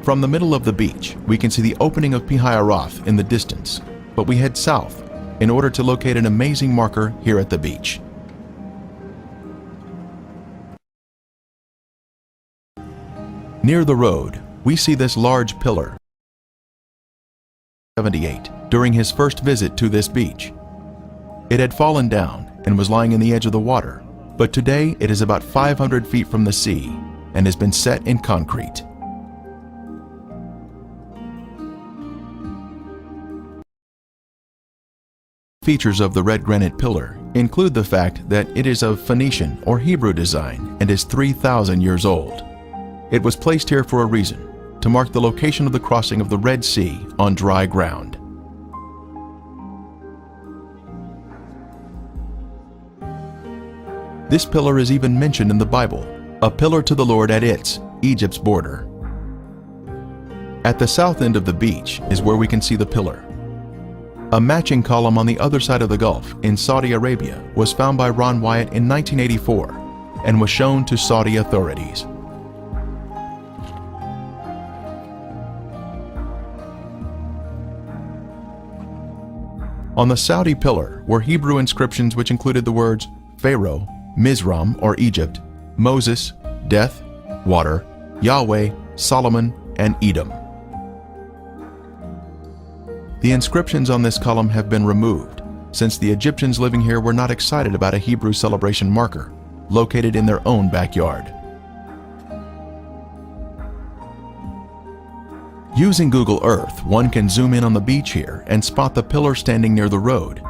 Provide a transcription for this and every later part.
From the middle of the beach, we can see the opening of Pihayaroth in the distance, but we head south in order to locate an amazing marker here at the beach. Near the road, we see this large pillar. 78 during his first visit to this beach. It had fallen down and was lying in the edge of the water, but today it is about 500 feet from the sea and has been set in concrete. Features of the red granite pillar include the fact that it is of Phoenician or Hebrew design and is 3,000 years old. It was placed here for a reason, to mark the location of the crossing of the Red Sea on dry ground. This pillar is even mentioned in the Bible, a pillar to the Lord at Egypt's border. At the south end of the beach is where we can see the pillar. A matching column on the other side of the Gulf in Saudi Arabia was found by Ron Wyatt in 1984 and was shown to Saudi authorities. On the Saudi pillar were Hebrew inscriptions which included the words Pharaoh, Mizraim or Egypt, Moses, death, water, Yahweh, Solomon, and Edom. The inscriptions on this column have been removed, since the Egyptians living here were not excited about a Hebrew celebration marker, located in their own backyard. Using Google Earth, one can zoom in on the beach here and spot the pillar standing near the road.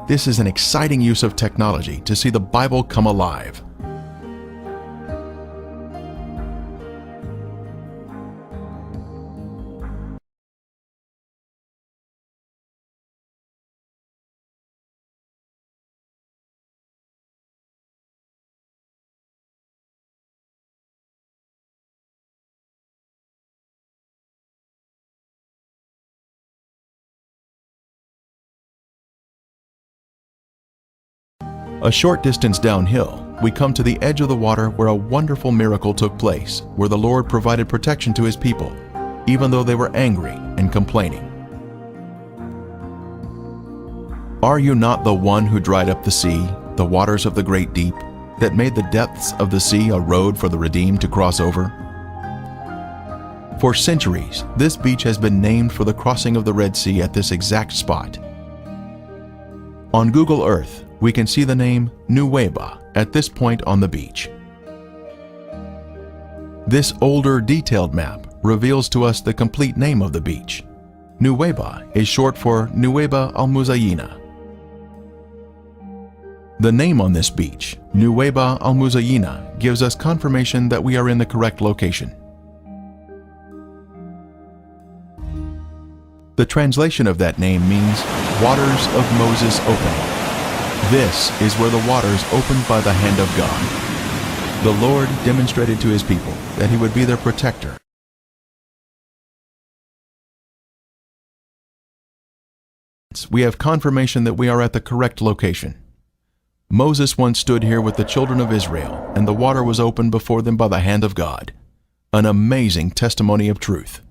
This is an exciting use of technology to see the Bible come alive. A short distance downhill, we come to the edge of the water where a wonderful miracle took place, where the Lord provided protection to His people, even though they were angry and complaining. Are you not the one who dried up the sea, the waters of the great deep, that made the depths of the sea a road for the redeemed to cross over? For centuries, this beach has been named for the crossing of the Red Sea at this exact spot. On Google Earth, we can see the name Nuweiba at this point on the beach. This older, detailed map reveals to us the complete name of the beach. Nuweiba is short for Nuweiba al-Muzayina. The name on this beach, Nuweiba al-Muzayina, gives us confirmation that we are in the correct location. The translation of that name means waters of Moses opening. This is where the waters opened by the hand of God. The Lord demonstrated to His people that He would be their protector. We have confirmation that we are at the correct location. Moses once stood here with the children of Israel, and the water was opened before them by the hand of God. An amazing testimony of truth.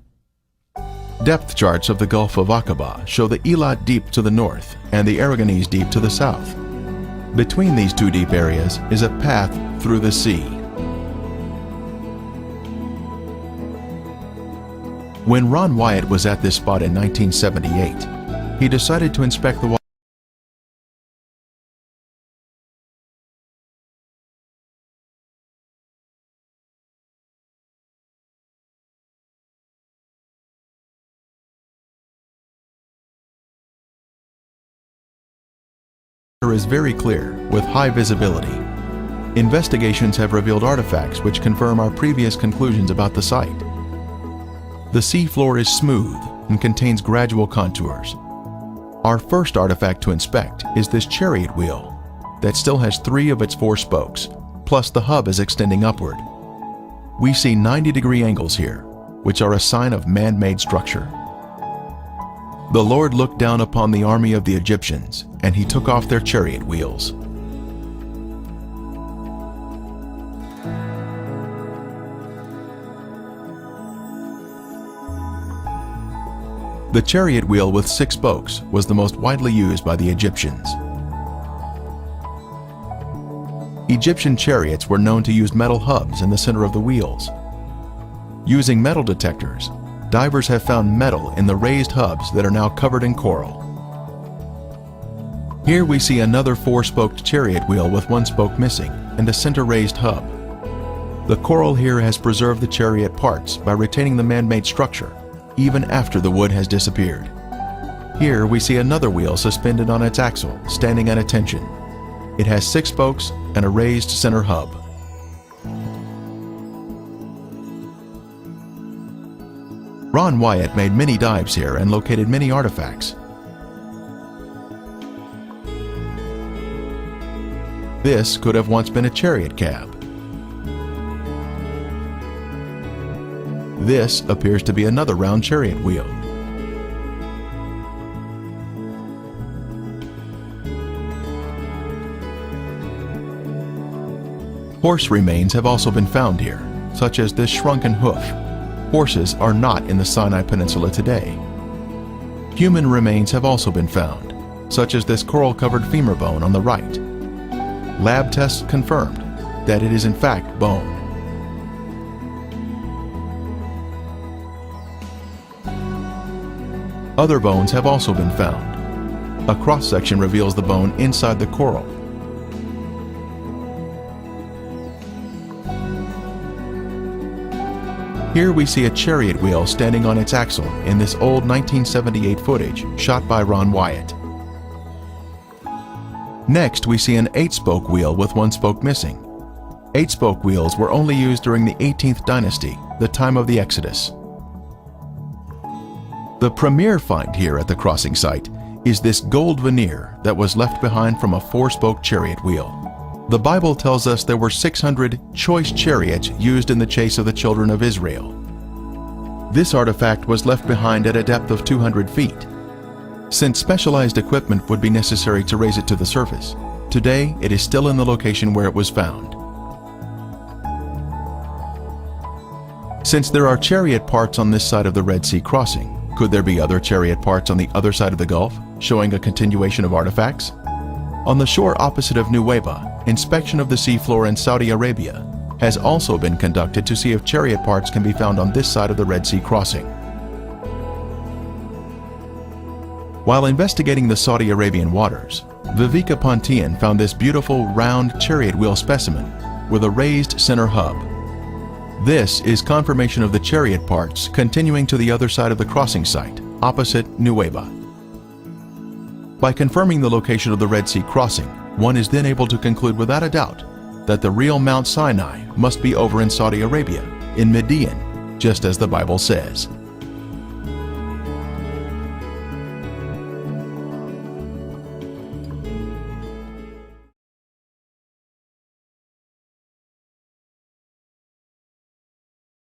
Depth charts of the Gulf of Aqaba show the Eilat Deep to the north and the Aragonese Deep to the south. Between these two deep areas is a path through the sea. When Ron Wyatt was at this spot in 1978, he decided to inspect the water. Is very clear, with high visibility. Investigations have revealed artifacts which confirm our previous conclusions about the site. The sea floor is smooth and contains gradual contours. Our first artifact to inspect is this chariot wheel that still has 3 of its 4 spokes, plus the hub is extending upward. We see 90-degree angles here, which are a sign of man-made structure. The Lord looked down upon the army of the Egyptians, and He took off their chariot wheels. The chariot wheel with 6 spokes was the most widely used by the Egyptians. Egyptian chariots were known to use metal hubs in the center of the wheels. Using metal detectors, divers have found metal in the raised hubs that are now covered in coral. Here we see another 4-spoked chariot wheel with 1 spoke missing and a center raised hub. The coral here has preserved the chariot parts by retaining the man-made structure, even after the wood has disappeared. Here we see another wheel suspended on its axle, standing at attention. It has 6 spokes and a raised center hub. Ron Wyatt made many dives here and located many artifacts. This could have once been a chariot cab. This appears to be another round chariot wheel. Horse remains have also been found here, such as this shrunken hoof. Horses are not in the Sinai Peninsula today. Human remains have also been found, such as this coral-covered femur bone on the right. Lab tests confirmed that it is in fact bone. Other bones have also been found. A cross-section reveals the bone inside the coral. Here we see a chariot wheel standing on its axle in this old 1978 footage shot by Ron Wyatt. Next, we see an 8-spoke wheel with 1 spoke missing. 8-spoke wheels were only used during the 18th dynasty, the time of the Exodus. The premier find here at the crossing site is this gold veneer that was left behind from a 4-spoke chariot wheel. The Bible tells us there were 600 choice chariots used in the chase of the children of Israel. This artifact was left behind at a depth of 200 feet. Since specialized equipment would be necessary to raise it to the surface, today it is still in the location where it was found. Since there are chariot parts on this side of the Red Sea crossing, could there be other chariot parts on the other side of the Gulf, showing a continuation of artifacts? On the shore opposite of Nuweiba, inspection of the seafloor in Saudi Arabia has also been conducted to see if chariot parts can be found on this side of the Red Sea crossing. While investigating the Saudi Arabian waters, Viveka Pontian found this beautiful round chariot wheel specimen with a raised center hub. This is confirmation of the chariot parts continuing to the other side of the crossing site, opposite Nuweiba. By confirming the location of the Red Sea crossing, one is then able to conclude without a doubt that the real Mount Sinai must be over in Saudi Arabia, in Midian, just as the Bible says.